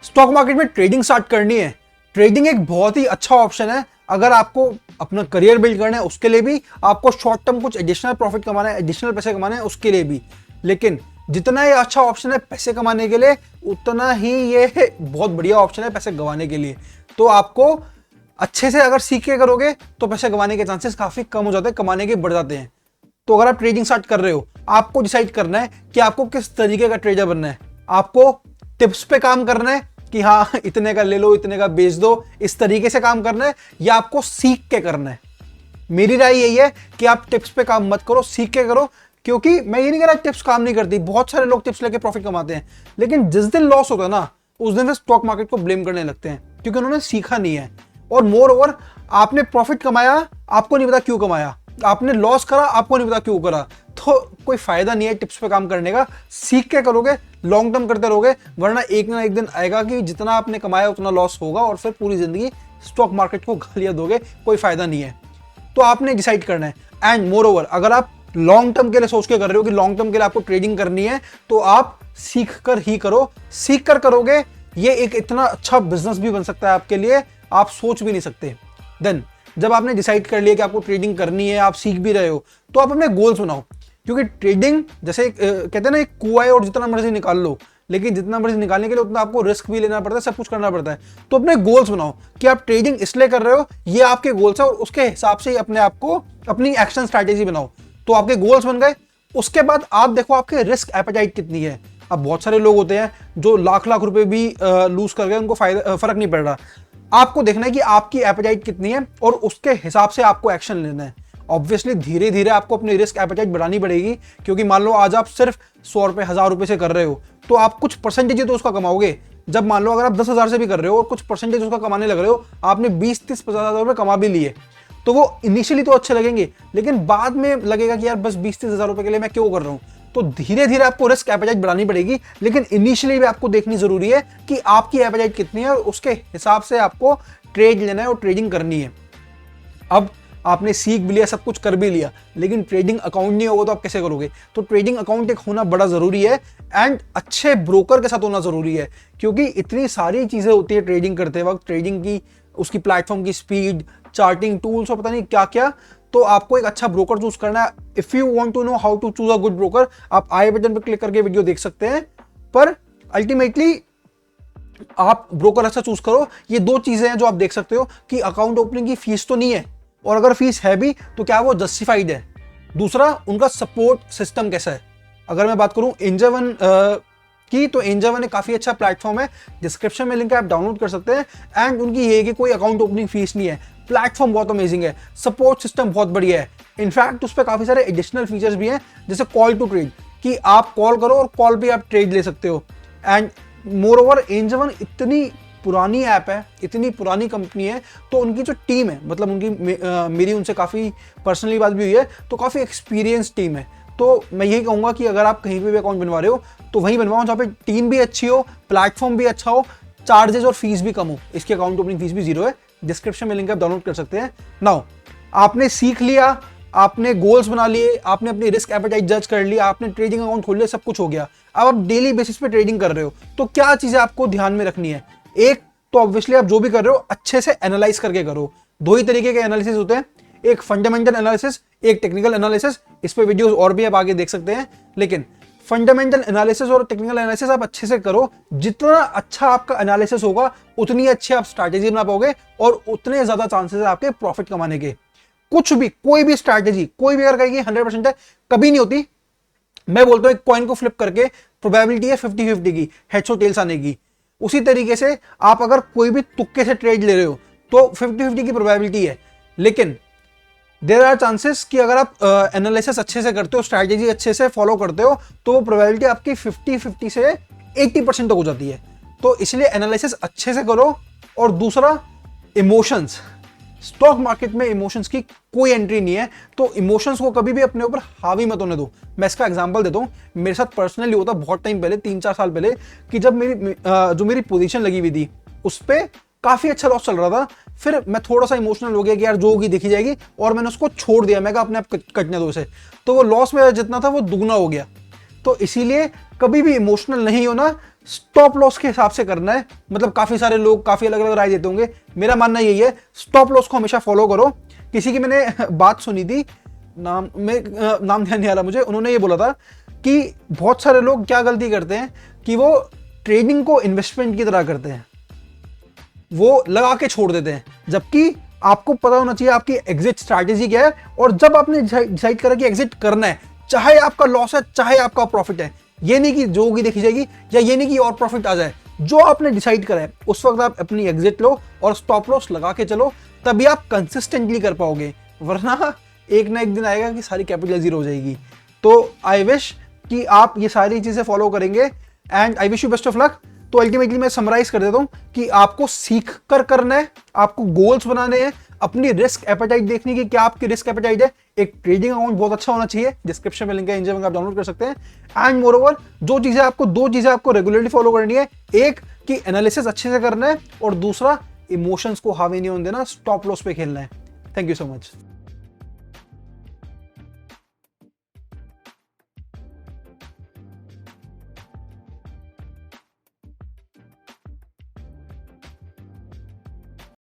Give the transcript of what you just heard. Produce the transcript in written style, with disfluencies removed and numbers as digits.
Stock market में trading start करनी है, ट्रेडिंग एक बहुत ही अच्छा ऑप्शन है अगर आपको अपना करियर बिल्ड करना है, उसके लिए भी आपको शॉर्ट टर्म कुछ एडिशनल प्रॉफिट कमाना है, एडिशनल पैसे कमाने हैं उसके लिए भी। लेकिन जितना ये अच्छा ऑप्शन है पैसे कमाने के लिए, उतना ही ये बहुत बढ़िया ऑप्शन है पैसे गंवाने के लिए। तो आपको अच्छे से अगर सीख के करोगे तो पैसे गंवाने के चांसेस काफी कम हो जाते हैं, कमाने के बढ़ जाते हैं। तो अगर आप ट्रेडिंग स्टार्ट कर रहे हो, आपको डिसाइड करना है कि आपको किस तरीके का ट्रेडर बनना है। आपको टिप्स पे काम करना है कि हाँ इतने का ले लो, इतने का बेच दो, इस तरीके से काम करना है, या आपको सीख के करना है। मेरी राय यही है कि आप टिप्स पे काम मत करो, सीख के करो। क्योंकि मैं ये नहीं कह रहा टिप्स काम नहीं करती, बहुत सारे लोग टिप्स लेके प्रॉफिट कमाते हैं, लेकिन जिस दिन लॉस होता है ना, उस दिन वे स्टॉक मार्केट को ब्लेम करने लगते हैं क्योंकि उन्होंने सीखा नहीं है। और मोर ओवर, आपने प्रॉफिट कमाया, आपको नहीं पता क्यों कमाया, आपने लॉस करा, आपको नहीं पता क्यों करा। तो कोई फायदा नहीं है टिप्स पे काम करने का। सीख के करोगे, लॉन्ग टर्म करते रहोगे, वरना एक ना एक दिन आएगा कि जितना आपने कमाया उतना लॉस होगा और फिर पूरी जिंदगी स्टॉक मार्केट को गालियां दोगे, कोई फायदा नहीं है। तो आपने डिसाइड करना है। एंड मोर ओवर, अगर आप लॉन्ग टर्म के लिए सोच के कर रहे हो कि लॉन्ग टर्म के लिए आपको ट्रेडिंग करनी है, तो आप सीख कर ही करो। सीख कर करोगे, ये एक इतना अच्छा बिजनेस भी बन सकता है आपके लिए, आप सोच भी नहीं सकते। देन जब आपने डिसाइड कर लिया कि आपको ट्रेडिंग करनी है, आप सीख भी रहे हो, तो आप अपने गोल्स बनाओ। क्योंकि ट्रेडिंग जैसे कहते हैं ना, एक कुआं है और जितना मर्जी निकाल लो, लेकिन जितना मर्जी निकालने के लिए उतना आपको रिस्क भी लेना पड़ता है, सब कुछ करना पड़ता है। तो अपने गोल्स बनाओ कि आप ट्रेडिंग इसलिए कर रहे हो, ये आपके गोल्स है, और उसके हिसाब से ही अपने आप को अपनी एक्शन स्ट्रैटेजी बनाओ। तो आपके गोल्स बन गए, उसके बाद आप देखो आपके रिस्क एपेटाइट कितनी है। अब बहुत सारे लोग होते हैं जो लाख लाख रुपए भी लूज कर गए, उनको फर्क नहीं पड़ रहा। आपको देखना है कि आपकी एपेटाइट कितनी है और उसके हिसाब से आपको एक्शन लेना है। ऑब्वियसली धीरे धीरे आपको अपनी रिस्क एपेटाइट बढ़ानी पड़ेगी, क्योंकि मान लो आज आप सिर्फ 100 रुपए 1000 रुपए से कर रहे हो, तो आप कुछ परसेंटेज तो उसका कमाओगे। जब मान लो अगर आप 10,000 से भी कर रहे हो और कुछ परसेंटेज उसका कमाने लग रहे हो, आपने 20-30-50,000 रुपए कमा भी लिए, तो वो इनिशियली तो अच्छे लगेंगे, लेकिन बाद में लगेगा कि यार बस 20-30,000 रुपए के लिए मैं क्यों कर रहा हूँ। तो धीरे धीरे आपको रिस्क एपेटाइट बढ़ानी पड़ेगी, लेकिन इनिशियली भी आपको देखनी जरूरी है कि आपकी एपेटाइट कितनी है और उसके हिसाब से आपको ट्रेड लेना है और ट्रेडिंग करनी है। अब आपने सीख भी लिया, सब कुछ कर भी लिया, लेकिन ट्रेडिंग अकाउंट नहीं होगा तो आप कैसे करोगे। तो ट्रेडिंग अकाउंट एक होना बड़ा जरूरी है, एंड अच्छे ब्रोकर के साथ होना जरूरी है, क्योंकि इतनी सारी चीजें होती है ट्रेडिंग करते वक्त, ट्रेडिंग की, उसकी प्लेटफॉर्म की स्पीड, चार्टिंग टूल्स और पता नहीं क्या क्या। तो आपको एक अच्छा ब्रोकर चूज करना है। If you want to know how to choose a good broker, आप आई बटन पर क्लिक करके वीडियो देख सकते हैं। पर अल्टीमेटली आप ब्रोकर अच्छा चूज करो। ये दो चीजें हैं जो आप देख सकते हो कि अकाउंट ओपनिंग की फीस तो नहीं है, और अगर फीस है भी तो क्या वो जस्टिफाइड है। दूसरा, उनका सपोर्ट सिस्टम कैसा है। अगर मैं बात करूं एंजल की, तो एंजल एक काफी अच्छा प्लेटफॉर्म है, डिस्क्रिप्शन में लिंक है, आप डाउनलोड कर सकते हैं। एंड उनकी ये है कि कोई अकाउंट ओपनिंग फीस नहीं है, प्लेटफॉर्म बहुत अमेजिंग है, सपोर्ट सिस्टम बहुत बढ़िया है। इनफैक्ट उस पर काफी सारे एडिशनल फीचर्स भी हैं, जैसे कॉल टू ट्रेड, कि आप कॉल करो और कॉल पे आप ट्रेड ले सकते हो। एंड मोर ओवर, एंजल इतनी पुरानी ऐप है, इतनी पुरानी कंपनी है, तो उनकी जो टीम है, मतलब उनकी मेरी उनसे काफ़ी पर्सनली बात भी हुई है, तो काफ़ी एक्सपीरियंस टीम है। तो मैं यही कहूँगा कि अगर आप कहीं पे भी अकाउंट बनवा रहे हो तो वहीं बनवाओ जहाँ पे टीम भी अच्छी हो, प्लेटफॉर्म भी अच्छा हो, चार्जेस और फीस भी कम हो। इसकी अकाउंट ओपनिंग फीस भी 0 है, डिस्क्रिप्शन में लिंक आप डाउनलोड कर सकते हैं। नाउ आपने सीख लिया, आपने गोल्स बना लिए, आपने अपनी रिस्क एपेटाइट जज कर लिया, आपने ट्रेडिंग अकाउंट खोल लिया, सब कुछ हो गया। अब आप डेली बेसिस पे ट्रेडिंग कर रहे हो, तो क्या चीज़ें आपको ध्यान में रखनी है। एक तो ऑब्वियसली आप जो भी कर रहे हो अच्छे से एनालाइज करके करो। दो ही तरीके के एनालिसिस होते हैं, एक फंडामेंटल एनालिसिस, एक टेक्निकल एनालिसिस। इस पे वीडियोस और भी आप आगे देख सकते हैं, लेकिन फंडामेंटल एनालिसिस और टेक्निकल एनालिसिस आप अच्छे से करो। जितना अच्छा आपका एनालिसिस होगा, उतनी अच्छी आप स्ट्रैटेजी बना पाओगे और उतने ज्यादा चांसेस है आपके प्रॉफिट कमाने के। कुछ भी, कोई भी स्ट्रैटेजी, कोई भी अगर कहेगी 100% है, कभी नहीं होती। मैं बोलता हूं एक कॉइन को फ्लिप करके प्रोबेबिलिटी है 50-50 की, हेड्स और टेल्स आने की। उसी तरीके से आप अगर कोई भी तुक्के से ट्रेड ले रहे हो तो 50-50 की प्रोबेबिलिटी है, लेकिन देयर आर चांसेस कि अगर आप एनालिसिस अच्छे से करते हो, स्ट्रैटेजी अच्छे से फॉलो करते हो, तो वो प्रोबेबिलिटी आपकी 50-50 से 80% तक हो जाती है। तो इसलिए एनालिसिस अच्छे से करो। और दूसरा, इमोशंस, स्टॉक मार्केट में इमोशंस की कोई एंट्री नहीं है, तो इमोशंस को कभी भी अपने ऊपर हावी मत होने दो। मैं इसका एग्जांपल देता हूं, मेरे साथ पर्सनली होता बहुत टाइम पहले, 3-4 साल पहले, कि जब मेरी पोजीशन लगी हुई थी उस पर काफी अच्छा लॉस चल रहा था। फिर मैं थोड़ा सा इमोशनल हो गया कि यार जो होगी देखी जाएगी, और मैंने उसको छोड़ दिया। मैं कहा अपने आप कटने दो उसे, तो वो लॉस मेरा जितना था वो दुगना हो गया। तो इसीलिए कभी भी इमोशनल नहीं होना, स्टॉप लॉस के हिसाब से करना है। मतलब काफी सारे लोग काफी अलग अलग राय देते होंगे, मेरा मानना यही है स्टॉप लॉस को हमेशा फॉलो करो। किसी की मैंने बात सुनी थी, नाम ध्यान नहीं आ रहा मुझे, उन्होंने ये बोला था कि बहुत सारे लोग क्या गलती करते हैं कि वो ट्रेडिंग को इन्वेस्टमेंट की तरह करते हैं, वो लगा के छोड़ देते हैं, जबकि आपको पता होना चाहिए आपकी एग्जिट स्ट्रैटेजी क्या है। और जब आपने डिसाइड करा कि एग्जिट करना है, चाहे आपका लॉस है चाहे आपका प्रॉफिट है, ये नहीं कि जो होगी देखी जाएगी, या ये नहीं कि और प्रॉफिट आ जाए, जो आपने डिसाइड करा है उस वक्त आप अपनी एग्जिट लो और स्टॉप लॉस लगा के चलो, तभी आप कंसिस्टेंटली कर पाओगे। वरना एक ना एक दिन आएगा कि सारी कैपिटल जीरो हो जाएगी। तो आई विश कि आप ये सारी चीजें फॉलो करेंगे and I wish you best of luck. तो अल्टीमेटली मैं समराइज कर देता हूं कि आपको सीख कर करना है, आपको गोल्स बनाने हैं, अपनी रिस्क एपेटाइट देखनी कि क्या आपकी रिस्क एपेटाइट है। एक ट्रेडिंग अकाउंट बहुत अच्छा होना चाहिए, डिस्क्रिप्शन में लिंक है, एंजॉय में आप डाउनलोड कर सकते हैं। एंड मोर ओवर दो चीजें आपको रेगुलरली फॉलो करनी है, एक कि एनालिसिस अच्छे से करना है और दूसरा इमोशंस को हावी नहीं होने देना, स्टॉप लॉस पे खेलना है। Thank you so much.